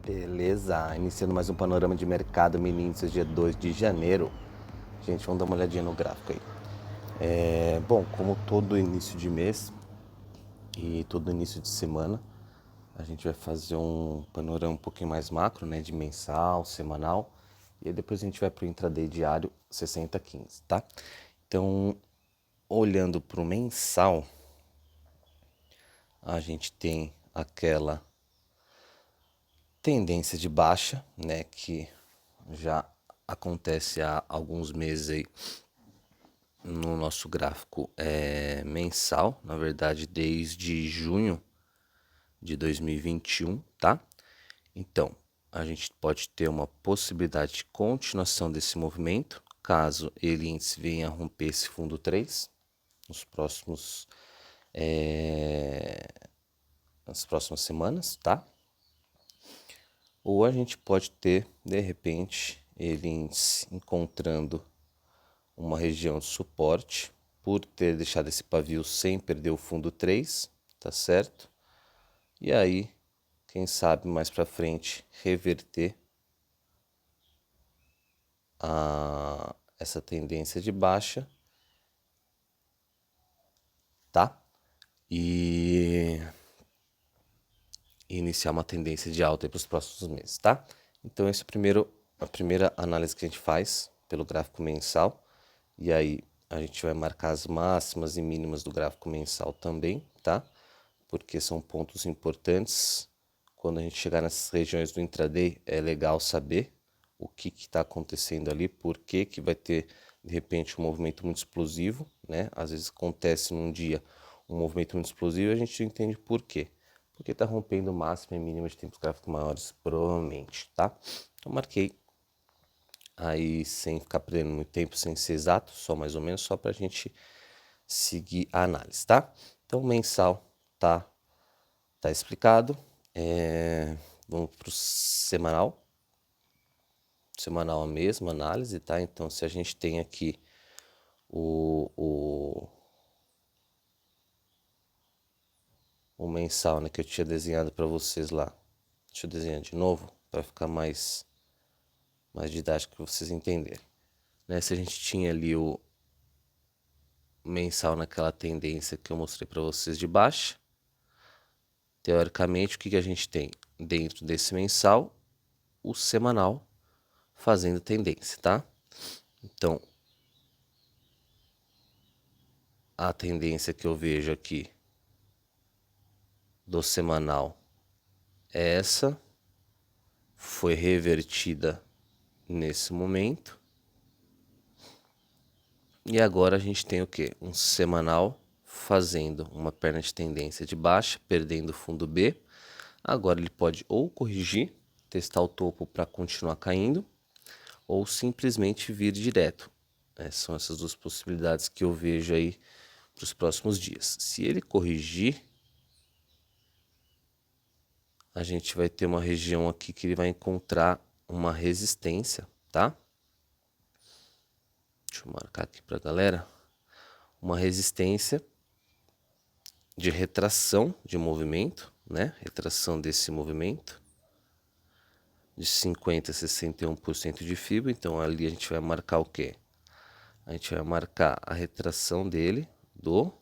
Beleza, iniciando mais um panorama de mercado mini índices dia 2 de janeiro. Gente, vamos dar uma olhadinha no gráfico aí. Bom, como todo início de mês e todo início de semana, a gente vai fazer um panorama um pouquinho mais macro, né, de mensal, semanal, e aí depois a gente vai para o intraday diário 60/15, tá? Então, olhando para o mensal, a gente tem aquela tendência de baixa, né, que já acontece há alguns meses aí no nosso gráfico mensal, na verdade desde junho de 2021, tá? Então, a gente pode ter uma possibilidade de continuação desse movimento, caso ele venha a romper esse fundo 3 nos próximos nas próximas semanas, tá? Ou a gente pode ter, de repente, ele encontrando uma região de suporte por ter deixado esse pavio sem perder o fundo 3, tá certo? E aí, quem sabe mais para frente reverter essa tendência de baixa, tá? E iniciar uma tendência de alta para os próximos meses, tá? Então esse é a primeira análise que a gente faz pelo gráfico mensal. E aí a gente vai marcar as máximas e mínimas do gráfico mensal também, tá? Porque são pontos importantes. Quando a gente chegar nessas regiões do intraday, é legal saber o que está acontecendo ali, por que vai ter, de repente, um movimento muito explosivo, né? Às vezes acontece num dia um movimento muito explosivo e a gente não entende por quê. Porque está rompendo máxima e mínima de tempos gráficos maiores, provavelmente, tá? Então marquei aí sem ficar perdendo muito tempo, sem ser exato, só mais ou menos, só para a gente seguir a análise, tá? Então mensal tá explicado. Vamos para o semanal. Semanal a mesma análise, tá? Então se a gente tem aqui o mensal, né, que eu tinha desenhado para vocês lá. Deixa eu desenhar de novo para ficar mais didático para vocês entenderem. Né? Se a gente tinha ali o mensal naquela tendência que eu mostrei para vocês de baixa, teoricamente o que a gente tem dentro desse mensal? O semanal fazendo tendência, tá? Então, a tendência que eu vejo aqui do semanal é essa, foi revertida nesse momento. E agora a gente tem o que? Um semanal fazendo uma perna de tendência de baixa, perdendo o fundo B. Agora ele pode ou corrigir, testar o topo para continuar caindo, ou simplesmente vir direto. São essas duas possibilidades que eu vejo aí para os próximos dias. Se ele corrigir, a gente vai ter uma região aqui que ele vai encontrar uma resistência, tá? Deixa eu marcar aqui para a galera. Uma resistência de retração de movimento, né? Retração desse movimento de 50 a 61% de fibra. Então ali a gente vai marcar o quê? A gente vai marcar a retração dele do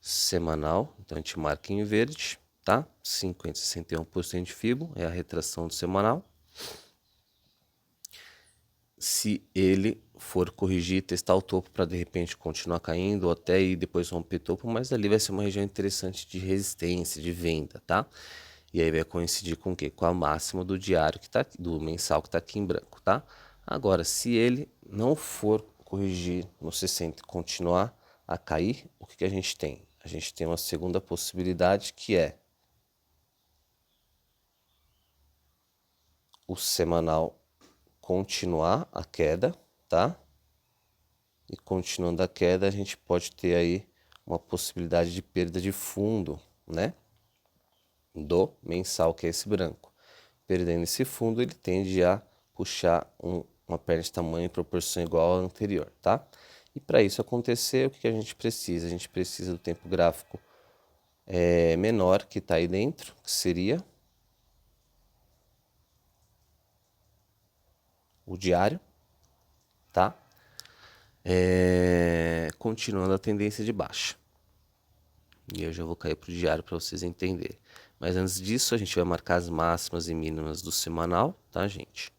semanal. Então a gente marca em verde, tá? 50 a 61% de fibra é a retração do semanal. Se ele for corrigir, testar o topo para de repente continuar caindo ou até ir depois romper topo, mas ali vai ser uma região interessante de resistência, de venda, tá? E aí vai coincidir com o quê? Com a máxima do diário que tá do mensal que está aqui em branco, tá? Agora, se ele não for corrigir no 60 e continuar a cair, o que a gente tem? A gente tem uma segunda possibilidade que é o semanal continuar a queda, tá? E continuando a queda, a gente pode ter aí uma possibilidade de perda de fundo, né? Do mensal, que é esse branco. Perdendo esse fundo, ele tende a puxar uma perna de tamanho em proporção igual à anterior, tá? E para isso acontecer, o que a gente precisa? A gente precisa do tempo gráfico menor que está aí dentro, que seria o diário, tá? Continuando a tendência de baixa. E eu já vou cair para o diário para vocês entenderem. Mas antes disso, a gente vai marcar as máximas e mínimas do semanal, tá, gente?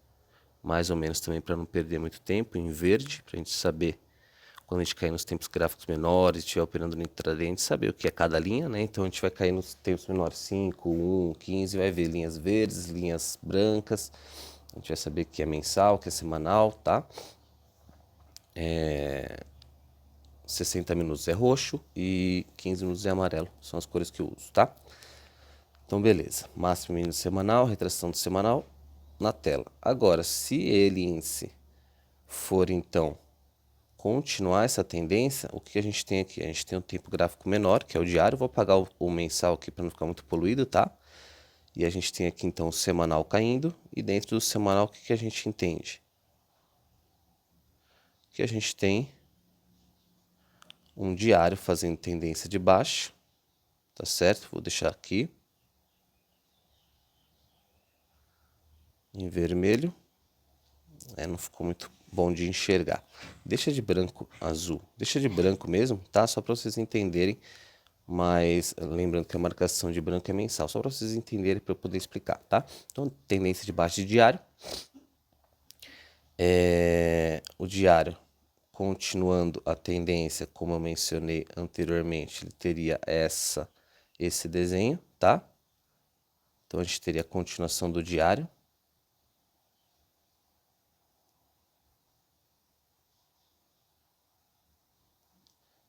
Mais ou menos também para não perder muito tempo, em verde, para a gente saber quando a gente cair nos tempos gráficos menores, estiver operando no intraday, a gente saber o que é cada linha, né? Então a gente vai cair nos tempos menores 5, 1, 15, vai ver linhas verdes, linhas brancas. A gente vai saber que é mensal, que é semanal, tá? 60 minutos é roxo e 15 minutos é amarelo. São as cores que eu uso, tá? Então, beleza. Máximo e mínimo semanal, retração do semanal na tela. Agora, se ele índice for, então, continuar essa tendência, o que a gente tem aqui? A gente tem um tempo gráfico menor, que é o diário. Vou apagar o mensal aqui para não ficar muito poluído, tá? E a gente tem aqui, então, o semanal caindo. E dentro do semanal, o que a gente entende? Que a gente tem um diário fazendo tendência de baixa, tá certo? Vou deixar aqui em vermelho, não ficou muito bom de enxergar. Deixa de branco azul, deixa de branco mesmo, tá? Só para vocês entenderem, mas lembrando que a marcação de branco é mensal, só para vocês entenderem para eu poder explicar, tá? Então, tendência de baixa de diário, o diário continuando a tendência, como eu mencionei anteriormente, ele teria esse desenho, tá? Então a gente teria a continuação do diário.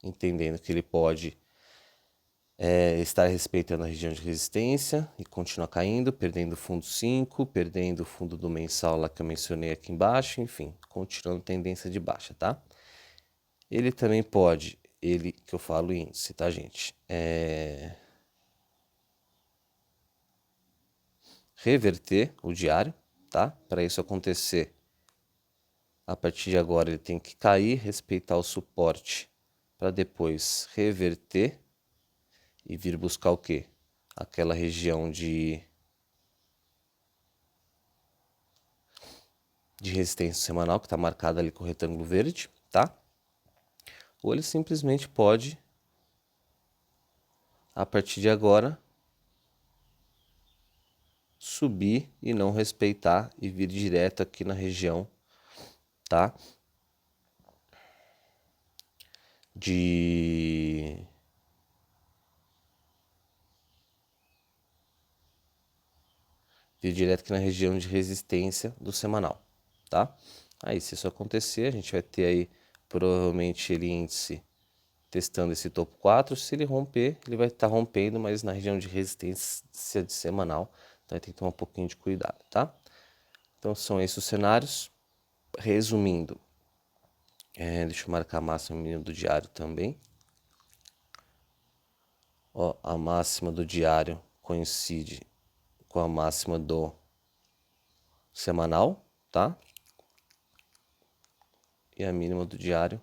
Entendendo que ele pode estar respeitando a região de resistência e continuar caindo, perdendo o fundo 5, perdendo o fundo do mensal lá que eu mencionei aqui embaixo, enfim, continuando tendência de baixa, tá? Ele também pode, ele que eu falo índice, tá, gente? Reverter o diário, tá? Para isso acontecer, a partir de agora ele tem que cair, respeitar o suporte para depois reverter e vir buscar o quê? Aquela região de resistência semanal que está marcada ali com o retângulo verde, tá? Ou ele simplesmente pode, a partir de agora, subir e não respeitar e vir direto aqui na região, tá? Vir direto aqui na região de resistência do semanal, tá? Aí, se isso acontecer, a gente vai ter aí provavelmente ele índice testando esse topo 4. Se ele romper, ele vai estar rompendo, mas na região de resistência de semanal. Então, tem que tomar um pouquinho de cuidado, tá? Então, são esses os cenários. Resumindo, deixa eu marcar a máxima e mínima do diário também. Ó, a máxima do diário coincide com a máxima do semanal, tá? E a mínima do diário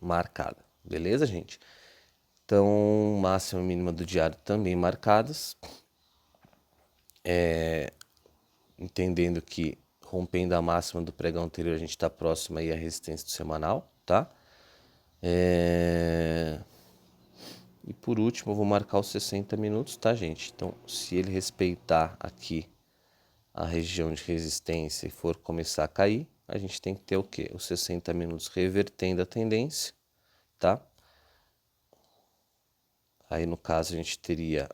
marcada. Beleza, gente? Então, máxima e mínima do diário também marcadas. Entendendo que rompendo a máxima do pregão anterior, a gente está próximo aí à resistência do semanal, tá? E por último, eu vou marcar os 60 minutos, tá, gente? Então, se ele respeitar aqui a região de resistência e for começar a cair, a gente tem que ter o quê? Os 60 minutos revertendo a tendência, tá? Aí, no caso, a gente teria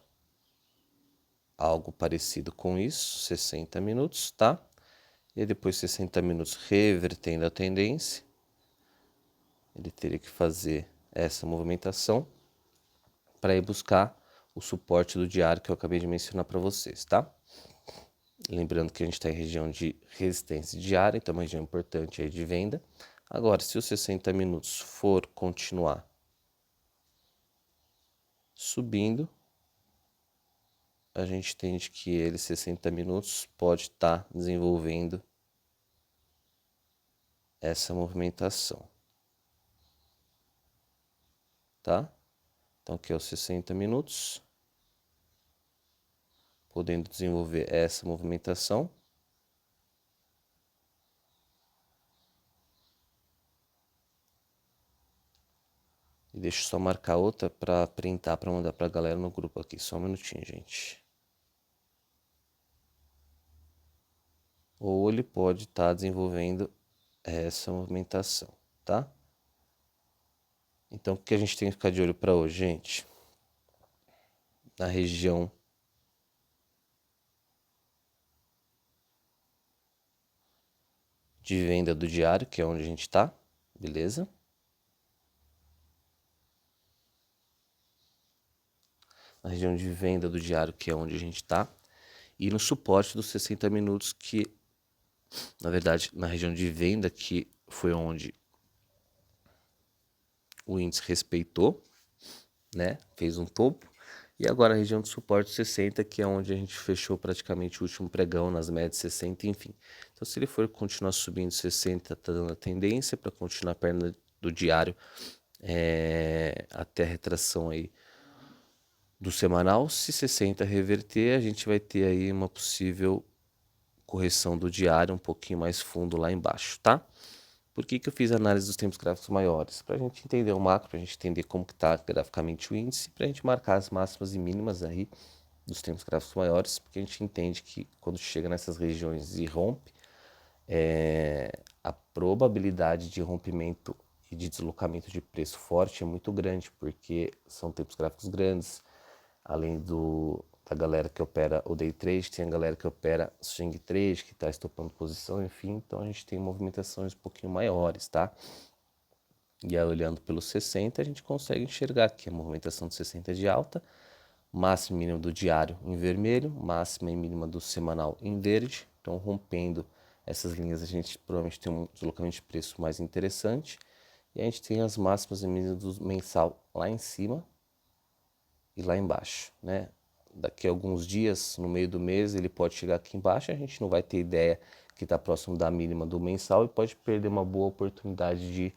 algo parecido com isso, 60 minutos, tá? E depois 60 minutos revertendo a tendência. Ele teria que fazer essa movimentação para ir buscar o suporte do diário que eu acabei de mencionar para vocês, tá? Lembrando que a gente está em região de resistência diária, então é uma região importante aí de venda. Agora, se os 60 minutos for continuar subindo, a gente entende que ele, 60 minutos, pode estar desenvolvendo essa movimentação, tá? Então, aqui é os 60 minutos, podendo desenvolver essa movimentação. deixa eu só marcar outra para printar, para mandar para a galera no grupo aqui. Só um minutinho, gente. Ou ele pode estar desenvolvendo essa movimentação, tá? Então, o que a gente tem que ficar de olho para hoje, gente? Na região de venda do diário, que é onde a gente está, beleza? Na região de venda do diário, que é onde a gente está, e no suporte dos 60 minutos, que, na verdade, na região de venda, que foi onde o índice respeitou, né? Fez um topo. E agora a região de suporte 60, que é onde a gente fechou praticamente o último pregão nas médias 60, enfim. Então, se ele for continuar subindo 60, tá dando a tendência para continuar a perna do diário até a retração aí do semanal. Se 60 reverter, a gente vai ter aí uma possível correção do diário um pouquinho mais fundo lá embaixo, tá? Por que eu fiz análise dos tempos gráficos maiores? Para a gente entender o macro, para a gente entender como que está graficamente o índice, para a gente marcar as máximas e mínimas aí dos tempos gráficos maiores, porque a gente entende que quando chega nessas regiões e rompe, a probabilidade de rompimento e de deslocamento de preço forte é muito grande, porque são tempos gráficos grandes, além da galera que opera o day trade, tem a galera que opera swing trade, que está estopando posição, enfim, então a gente tem movimentações um pouquinho maiores, tá? E aí, olhando pelo 60, a gente consegue enxergar aqui a movimentação de 60 de alta, máxima e mínima do diário em vermelho, máxima e mínima do semanal em verde. Então, rompendo essas linhas, a gente provavelmente tem um deslocamento de preço mais interessante. E a gente tem as máximas e mínimas do mensal lá em cima e lá embaixo, né? Daqui a alguns dias, no meio do mês, ele pode chegar aqui embaixo, a gente não vai ter ideia que está próximo da mínima do mensal e pode perder uma boa oportunidade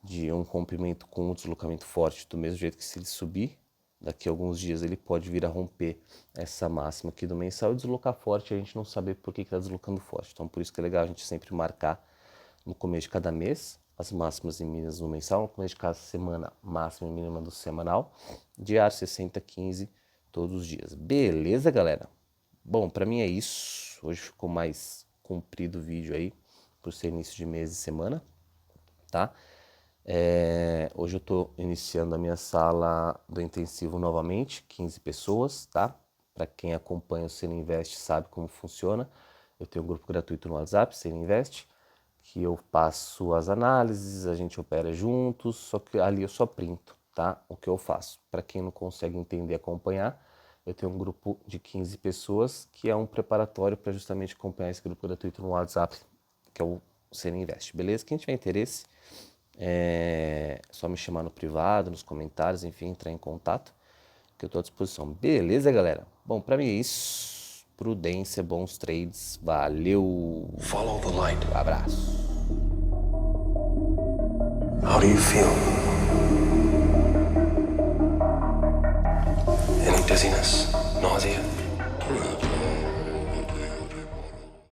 de um rompimento com um deslocamento forte, do mesmo jeito que se ele subir, daqui a alguns dias ele pode vir a romper essa máxima aqui do mensal e deslocar forte, a gente não saber por que está deslocando forte. Então, por isso que é legal a gente sempre marcar no começo de cada mês as máximas e mínimas no mensal, no começo de cada semana, máxima e mínima do semanal, diário 60, 15, todos os dias. Beleza, galera? Bom, para mim é isso. Hoje ficou mais comprido o vídeo aí, por ser início de mês e semana, tá? Hoje eu estou iniciando a minha sala do intensivo novamente, 15 pessoas, tá? Para quem acompanha o Cena Invest sabe como funciona. Eu tenho um grupo gratuito no WhatsApp, Cena Invest, que eu passo as análises, a gente opera juntos, só que ali eu só printo, tá? O que eu faço. Para quem não consegue entender e acompanhar, eu tenho um grupo de 15 pessoas, que é um preparatório para justamente acompanhar esse grupo gratuito no WhatsApp, que é o Cena Invest, beleza? Quem tiver interesse, é só me chamar no privado, nos comentários, enfim, entrar em contato, que eu estou à disposição. Beleza, galera? Bom, para mim é isso. Prudência, bons trades. Valeu! Follow the light. Abraço. How do you feel? Any dizziness? Nausea?